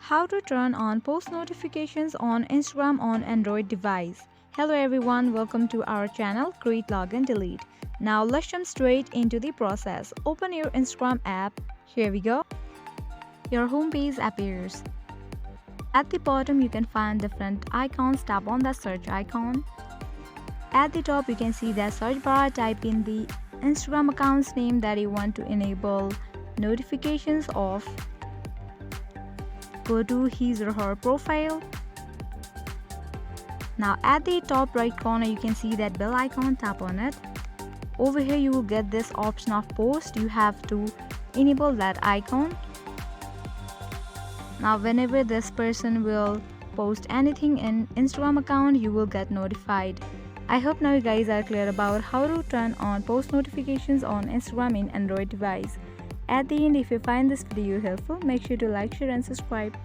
How to turn on post notifications on Instagram on Android device. Hello everyone, welcome to our channel Create Login Delete. Now let's jump straight into the process. Open your Instagram app. Here we go. Your home page appears. At the bottom you can find different icons. Tap on the search icon. At the top you can see the search bar. Type in the Instagram account's name that you want to enable notifications of. Go to his or her profile. Now at the top right corner you can see that bell icon. Tap on it. Over here you will get this option of post. You have to enable that icon. Now whenever this person will post anything in Instagram account, you will get notified. I hope now you guys are clear about how to turn on post notifications on Instagram in Android device. At the end, if you find this video helpful, make sure to like, share and subscribe.